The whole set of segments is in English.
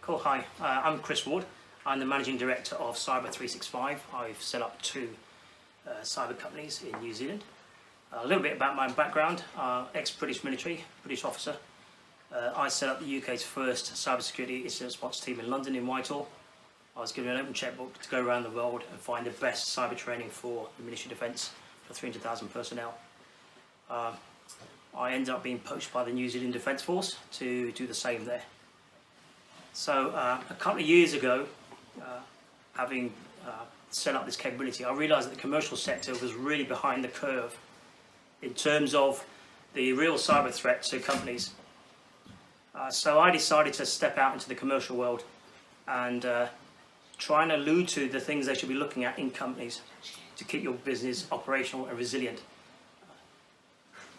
Cool, hi, I'm Chris Ward. I'm the Managing Director of Cyber 365. I've set up two cyber companies in New Zealand. A little bit about my background, ex-British military, British officer. I set up the UK's first cybersecurity incident response team in London in Whitehall. I was given an open checkbook to go around the world and find the best cyber training for the Ministry of Defence for 300,000 personnel. I ended up being poached by the New Zealand Defence Force to do the same there. So a couple of years ago, having set up this capability, I realised that the commercial sector was really behind the curve in terms of the real cyber threat to companies. So I decided to step out into the commercial world and try and allude to the things they should be looking at in companies to keep your business operational and resilient.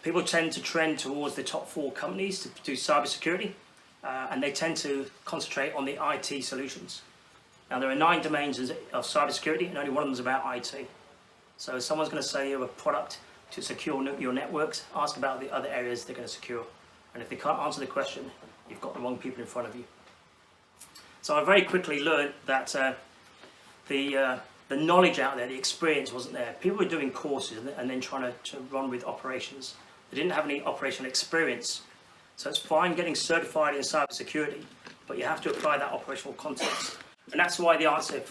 People tend to trend towards the top 4 companies to do cybersecurity, and they tend to concentrate on the IT solutions. Now there are 9 domains of cybersecurity, and only one of them is about IT. So if someone's going to say you have a product to secure your networks, ask about the other areas they're going to secure. And if they can't answer the question, you've got the wrong people in front of you. So I very quickly learned that the knowledge out there, the experience wasn't there. People were doing courses and then trying to run with operations. They didn't have any operational experience. So it's fine getting certified in cybersecurity, but you have to apply that operational context. And that's why the answer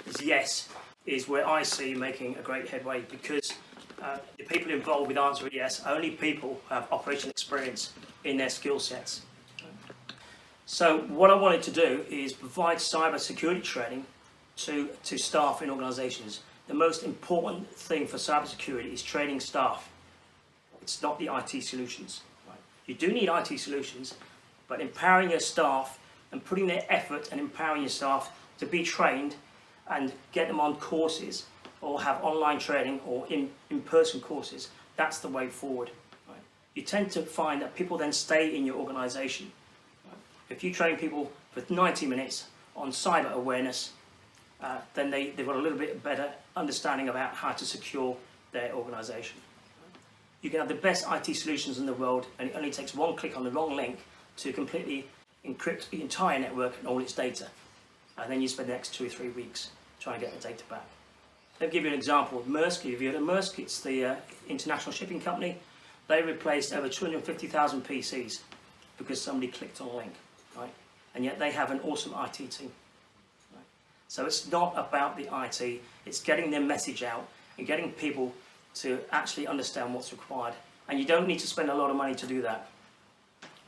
is yes, is where I see making a great headway, because the people involved with answering yes, only people who have operational experience in their skill sets. So what I wanted to do is provide cybersecurity training to staff in organisations. The most important thing for cybersecurity is training staff. It's not the IT solutions. You do need IT solutions, but empowering your staff and putting their effort and empowering your staff to be trained and get them on courses or have online training or in-person courses, that's the way forward. Right? You tend to find that people then stay in your organisation. Right? If you train people for 90 minutes on cyber awareness, then they've got a little bit better understanding about how to secure their organisation. You can have the best IT solutions in the world, and it only takes one click on the wrong link to completely encrypt the entire network and all its data. And then you spend the next 2 or 3 weeks trying to get the data back. Let me give you an example of Maersk. If you heard of Maersk, it's the international shipping company. They replaced over 250,000 PCs because somebody clicked on a link, right? And yet they have an awesome IT team. Right? So it's not about the IT, it's getting their message out and getting people to actually understand what's required. And you don't need to spend a lot of money to do that.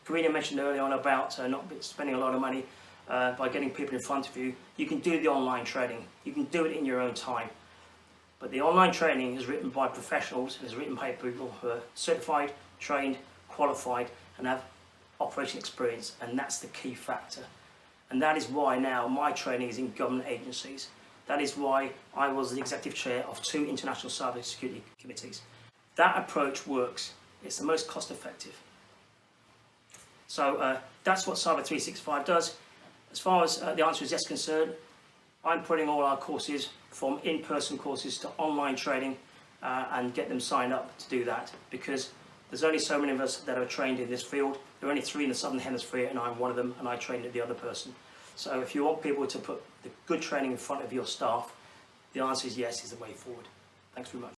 Karina mentioned earlier on about not spending a lot of money by getting people in front of you. You can do the online training. You can do it in your own time. But the online training is written by professionals and is written by people who are certified, trained, qualified, and have operational experience, and that's the key factor. And that is why now my training is in government agencies. That is why I was the executive chair of 2 international cybersecurity committees. That approach works. It's the most cost effective. So that's what Cyber 365 does. As far as the answer is yes concerned, I'm putting all our courses from in-person courses to online training and get them signed up to do that, because there's only so many of us that are trained in this field. There are only 3 in the Southern Hemisphere, and I'm one of them, and I trained the other person. So if you want people to put the good training in front of your staff, the answer is yes, is the way forward. Thanks very much.